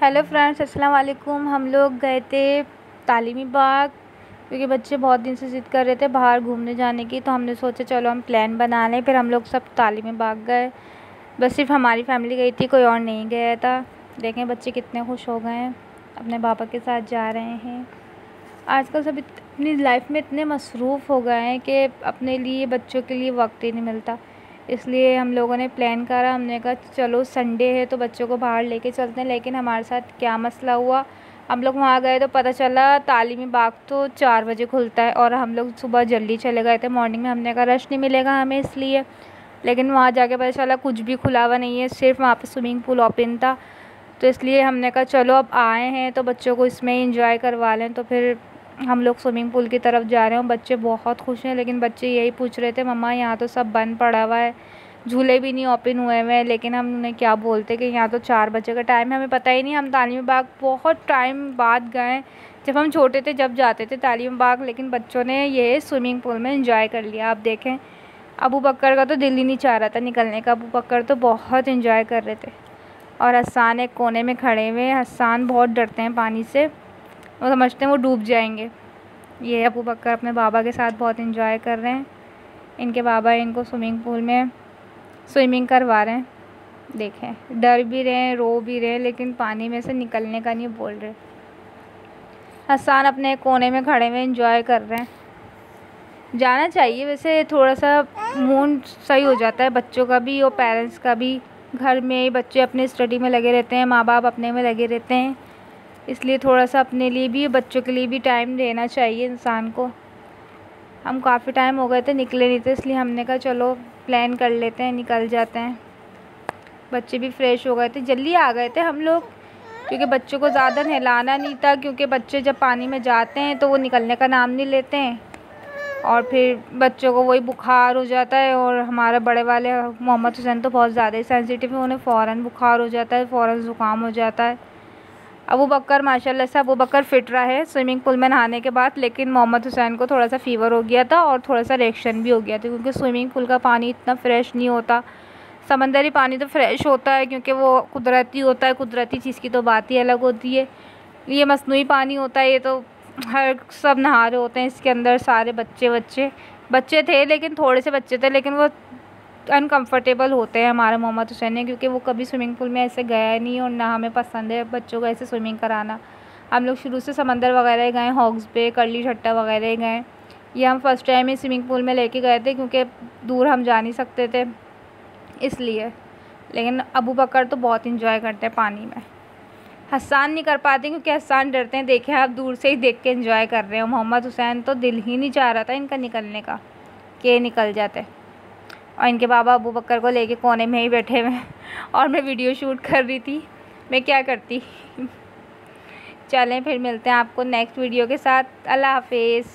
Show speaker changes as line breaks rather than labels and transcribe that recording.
Hello friends, अस्सलाम वालेकुम। हम लोग गए थे तालीमी बाग क्योंकि बच्चे बहुत दिन से ज़िद कर रहे थे बाहर घूमने जाने की, तो हमने सोचा चलो हम प्लान बना लें। फिर हम लोग सब तालीमी बाग गए। बस सिर्फ हमारी फैमिली गई थी, कोई और नहीं गया था। देखें बच्चे कितने खुश हो गए हैं, अपने पापा के साथ जा रहे हैं। आजकल सब अपनी लाइफ में इतने मसरूफ़ हो गए हैं कि अपने लिए बच्चों के लिए वक्त ही नहीं मिलता। इसलिए हम लोगों ने प्लान करा, हमने कहा चलो संडे है तो बच्चों को बाहर लेके चलते हैं। लेकिन हमारे साथ क्या मसला हुआ, हम लोग वहाँ गए तो पता चला तालीमी बाग तो 4 बजे खुलता है और हम लोग सुबह जल्दी चले गए थे मॉर्निंग में। हमने कहा रश नहीं मिलेगा हमें इसलिए, लेकिन वहाँ जाके पता चला कुछ भी खुला हुआ नहीं है, सिर्फ वहाँ पे स्विमिंग पूल ओपन था। तो इसलिए हमने कहा चलो अब आए हैं तो बच्चों को इसमें इंजॉय करवा लें। तो फिर हम लोग स्विमिंग पूल की तरफ जा रहे हैं। बच्चे बहुत खुश हैं, लेकिन बच्चे यही पूछ रहे थे मम्मा यहाँ तो सब बंद पड़ा हुआ है, झूले भी नहीं ओपन हुए हुए हैं। लेकिन हम उन्हें क्या बोलते कि यहाँ तो 4 बजे का टाइम है, हमें पता ही नहीं। हम तालीमी बाग बहुत टाइम बाद गए, जब हम छोटे थे जब जाते थे तालीमी बाग, लेकिन बच्चों ने ये स्विमिंग पूल में इंजॉय कर लिया। आप देखें अबू बकर का तो दिल ही नहीं चाह रहा था निकलने का। अबू बकर तो बहुत इंजॉय कर रहे थे और हसान एक कोने में खड़े हुए हैं। हसान बहुत डरते हैं पानी से, वो समझते हैं वो डूब जाएंगे। ये अबू बकर अपने बाबा के साथ बहुत इंजॉय कर रहे हैं। इनके बाबा इनको स्विमिंग पूल में स्विमिंग करवा रहे हैं। देखें डर भी रहे हैं, रो भी रहे हैं, लेकिन पानी में से निकलने का नहीं बोल रहे। हसान अपने कोने में खड़े हुए इंजॉय कर रहे हैं। जाना चाहिए वैसे, थोड़ा सा मूड सही हो जाता है बच्चों का भी और पेरेंट्स का भी। घर में बच्चे अपने स्टडी में लगे रहते हैं, माँ बाप अपने में लगे रहते हैं, इसलिए थोड़ा सा अपने लिए भी बच्चों के लिए भी टाइम देना चाहिए इंसान को। हम काफ़ी टाइम हो गए थे निकले नहीं थे, इसलिए हमने कहा चलो प्लान कर लेते हैं, निकल जाते हैं। बच्चे भी फ्रेश हो गए थे, जल्दी आ गए थे हम लोग क्योंकि बच्चों को ज़्यादा नहलाना नहीं था। क्योंकि बच्चे जब पानी में जाते हैं तो वो निकलने का नाम नहीं लेते हैं और फिर बच्चों को वही बुखार हो जाता है। और हमारे बड़े वाले मोहम्मद हुसैन तो बहुत ज़्यादा ही सेंसिटिव है, उन्हें फ़ौरन बुखार हो जाता है, फ़ौरन ज़ुकाम हो जाता है। अबू बकर माशाल्लाह से अबू बकर फ़िट रहा है स्विमिंग पूल में नहाने के बाद, लेकिन मोहम्मद हुसैन को थोड़ा सा फ़ीवर हो गया था और थोड़ा सा रिएक्शन भी हो गया था क्योंकि स्विमिंग पूल का पानी इतना फ़्रेश नहीं होता। समंदरी पानी तो फ़्रेश होता है क्योंकि वो कुदरती होता है, कुदरती चीज़ की तो बात ही अलग होती है। ये मसनूई पानी होता है, ये तो हर सब नहा रहे होते हैं इसके अंदर। सारे बच्चे थे, लेकिन थोड़े से बच्चे थे, लेकिन वो अनकंफर्टेबल होते हैं हमारे मोहम्मद हुसैन ने, क्योंकि वो कभी स्विमिंग पूल में ऐसे गया नहीं और ना हमें पसंद है बच्चों को ऐसे स्विमिंग कराना। हम लोग शुरू से समंदर वगैरह गए, हॉग्स पे, करली छट्टा वगैरह गए। ये हम फर्स्ट टाइम ही स्विमिंग पूल में लेके गए थे क्योंकि दूर हम जा नहीं सकते थे इसलिए। लेकिन अबू बकर तो बहुत इंजॉय करते हैं पानी में। हसान नहीं कर पाते क्योंकि हसान डरते हैं। देखें आप दूर से ही देख के इंजॉय कर रहे हो। मोहम्मद हुसैन तो दिल ही नहीं चाह रहा था इनका निकलने का कि निकल जाते, और इनके बाबा अबू बकर को लेके कोने में ही बैठे हुए हैं और मैं वीडियो शूट कर रही थी, मैं क्या करती। चलें फिर मिलते हैं आपको नेक्स्ट वीडियो के साथ। अल्लाह हाफिज़।